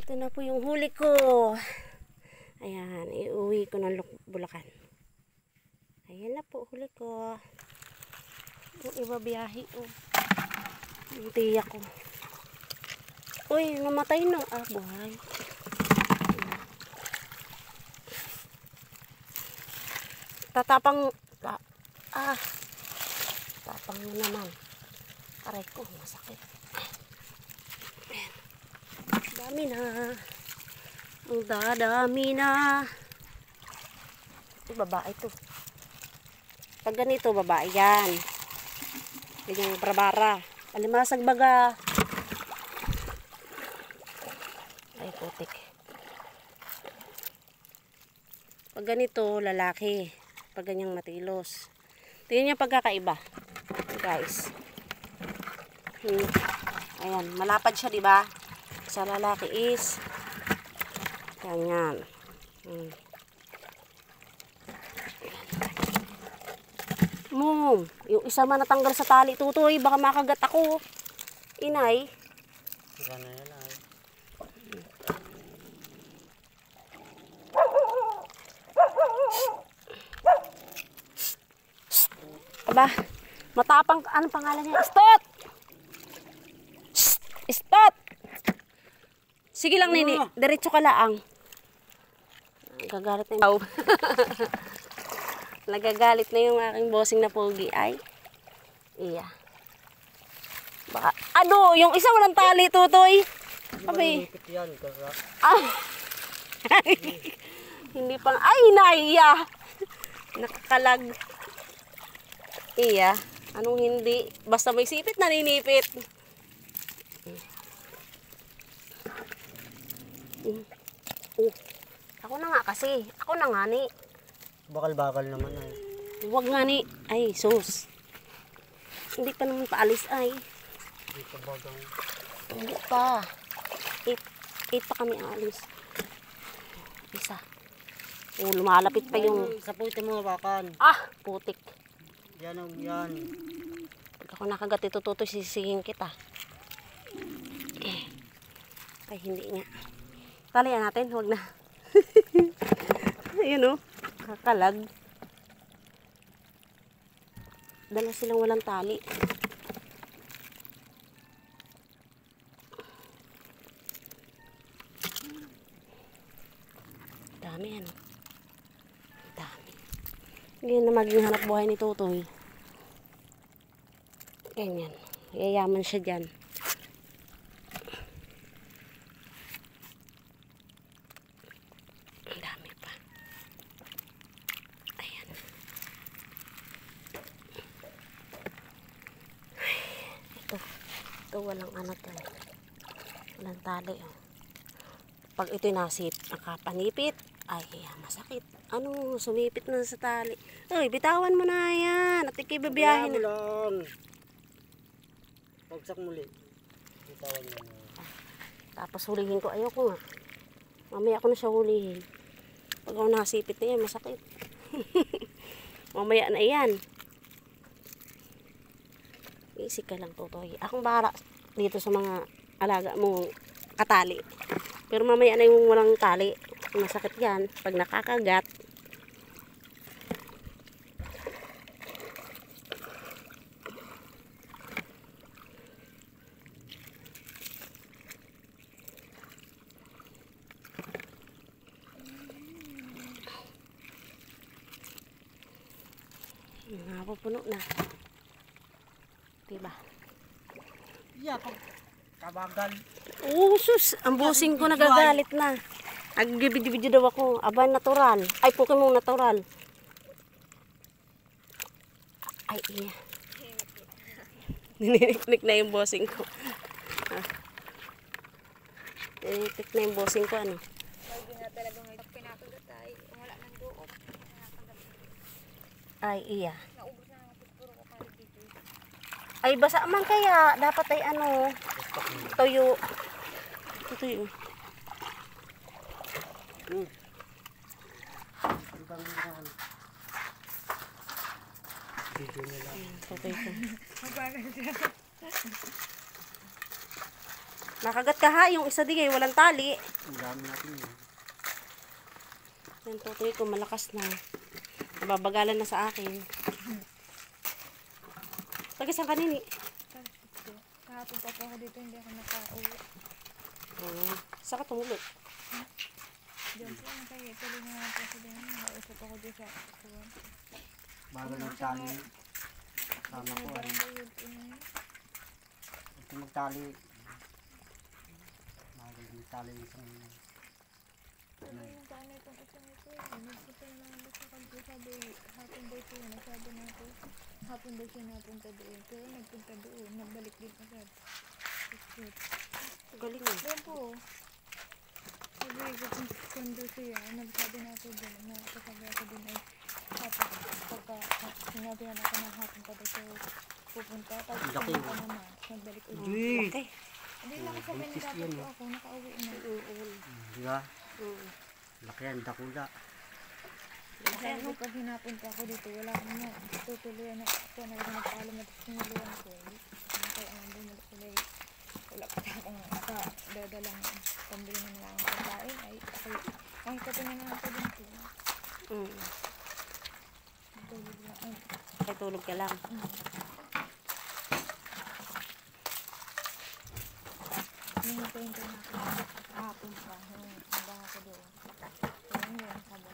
Ito na po yung huli ko. Ayan, iuwi ko ng Bulacan. Ayan na po, huli ko. Yung iba biyahe. Oh. Yung tiyak ko. Uy, namatay na. Ah, buhay. Tatapang. Tapang mo naman. Aray ko, masakit. Ayan. Dami na. Ang dadami na. Ito, babae to. Pag ganito, babae yan. Yan yung brabara. Alimasag baga. Ay, putik. Pag ganito, lalaki. Pag ganyang matilos. Tingnan niyo pagkakaiba. Guys. Ayan, malapad siya, di ba? Sa lalaki is ganyan. Yung isa man natanggal sa tali, tutoy, baka makagat ako. Inay. Sana yan ay. Aba, matapang, anong pangalan niya? Stot! Stot! Sige lang, Nini. Diretso ka laang. Nagagalit na yung nagagalit na yung aking bossing na pogi. Ay. Iya. Baka, ano, yung isa walang tali, tutoy. Abi. Yan, Hindi pang, ay, naiya. Nakakalag. Iya. Anong hindi? Basta may sipit, naninipit. Ako na nga kasi. Ako na nga ni. Bakal-bakal naman ay. Huwag nga ni. Ay, sus. Hindi pa naman paalis ay. Hindi pa bagang. Hindi pa. 8 pa kami aalis. Isa. Oh, lumalapit pa yung... Sa puti mo hawakan. Ah, putik. Yan o yan. Pag ako nakagat ito, tutoy, sisigin kita. Ay, hindi nga. Talian natin, huwag na. Ayun o, kakalag. Dala silang walang tali. Dami ano. Dami. Ganyan na maging hanap buhay ni Tutoy. Ganyan. Yayaman siya dyan. Ang dami pa. Ayan. Ito walang ano to. Walang tali. Oh. Pag ito'y nakapanipit, ay masakit. Ano, sumipit na sa tali. Uy, bitawan mo na yan. At ikibabiyahin na. Lang. Pagsak muli. Bitawan mo na. Tapos hulihin ko. Ayoko nga. Mamaya ko na siya hulihin. Pag ako nasipit na yan, masakit. Mamaya na yan. Easy ka lang, Tutoy. Akong bahala dito sa mga alaga mong katali. Pero mamaya na yung walang tali. Masakit yan pag nakakagat. Napupuno na. Diba? Yeah, pag kabagal. Sus! Ang busing ko nagagalit na. Nag-video daw ako. Aba, natural. Ay, Pokemon natural. Ay, iya. Nininik na yung bossing ko. Nininik na yung bossing ko, ano? Ay, iya. Ay, basa man kaya. Dapat ay ano, tuyo. Tuyo. Video nila. Tutoy ko. Nakagat ka ha, yung isa digay, walang tali. Ang dami natin yun. Yung tutoy ko, malakas na. Nababagalan na sa akin. Taga saan kanini? Kahapon pa po ako dito, hindi ako nakauwi. Oo. Saan ka tumulog? Diyan po, tuloy na lang po sa din. Nakausap ako dito sa kuwan. Bago nagtali. Sama ko. Barangay yun po na yun. Ito magtali. Bago magtali isang... Ano yung paano itong isang ito? Nagpunta na naman doon sa kanto. Sabi, hapon daw siya. Nasabi na ito. Hapon daw siya napunta doon. Pero nagpunta doon. Nagbalik din agad. Galing mo. Doon po. Sabi ko kung kundo siya. Nagsabi na ako doon. Nakasabi ako doon ay pagka sinabi na ako na hapon pa daw siya pupunta. Tapos Laki. pumunta naman. Nagbalik ulit. Uy! Okay. Hindi nakasabi na dapat po ako. Nakauwi na. Di ba? Mm. Laki yan, dakula. Sabi pag hinapunta ako dito, wala akong na tutuloy na ako na nagpaalam na tinuluan ko. Kaya ang bumalik ko na wala pa akong nakadadalang pambili na nila ang pagkain. Ay, ako, kahit ito na lang ako dito. Mm. Tulog lang. Ay, Kaya tulog ka lang. hinihintay na ako. Kahapon pa. Nabang ako doon. Kaya yun, sabi.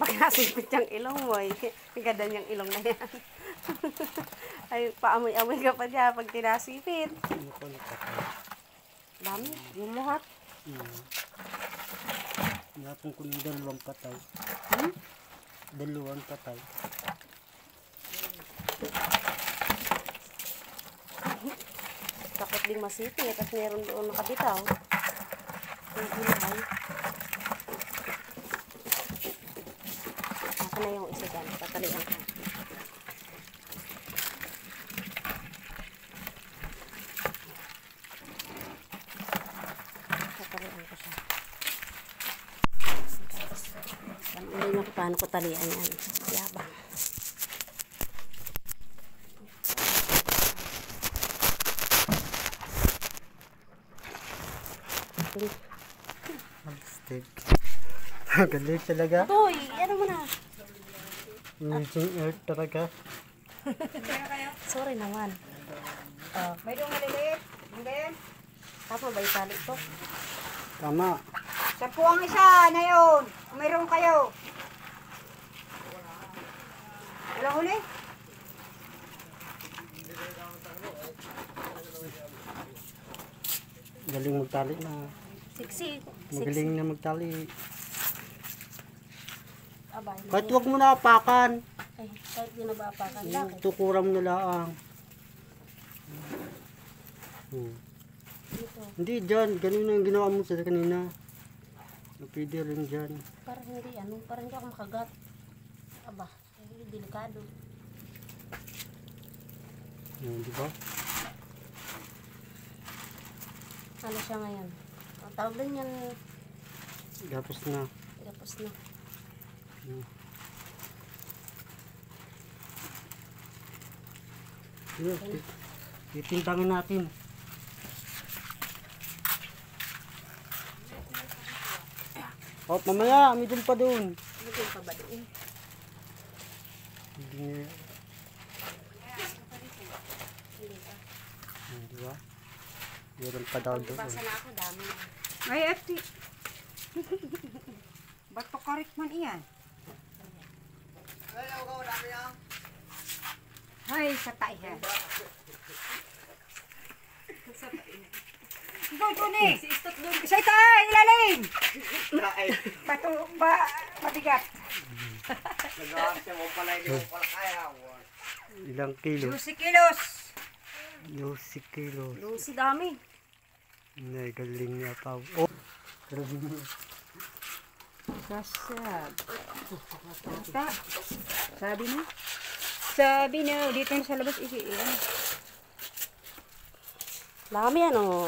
Makasipit yung ilong mo eh. Ang ganda niyang ilong na yan. Ay, paamoy-amoy ka pa dyan pag tinasipit. Ano ko nakatay? Dami, yung lahat. Napong ko ng dalawang patay. Hmm? Dalawang patay. Takot din masipit at meron doon nakabitaw. Yung gulay. Ako na yung isa dyan. Tatalihan ko. Tatalihan ko siya. Hindi na ko paano ko talian yan. Yabang. Stick. Galing talaga. Toy, ano mo na? Amazing earth talaga. Sorry naman. May doon maliliit. Ang ganyan. Tama ba yung tali to? Tama. 10 ang isa na yun. Kung mayroon kayo. Wala huli? Galing magtali na. Siksi. Magaling na magtali. Abay. Kahit huwag mo na apakan. Ay, kahit di nabapakan. Bakit? Tukuram na laang. Dito. Hindi dyan. Ganun na yung ginawa mo sa kanina. Pwede rin dyan. Parang hindi ano. Parang hindi ako makagat. Aba. Ay, delikado. Di ba? Ano siya ngayon? Ang tawag din yan. Tapos na. Tapos na. Titintangin natin. Oh, mamaya, may dun pa dun. Ano pa ba doon? Hindi niya. Di ba? Meron pa daw doon. Basa na ako. Dami. Ay, ati. Ba't pa karit man iyan? Ay, sa taihan. Doon, doon eh. Isa ito, ilalim. Pato, matigat. Ilang kilo? 12 kilos. 12 kilo. Lucy dami. Nay, galing niya pa. Oh. Sasab. Basta. Sabi na. Sabi na, dito na sa labas isi. Dami ano.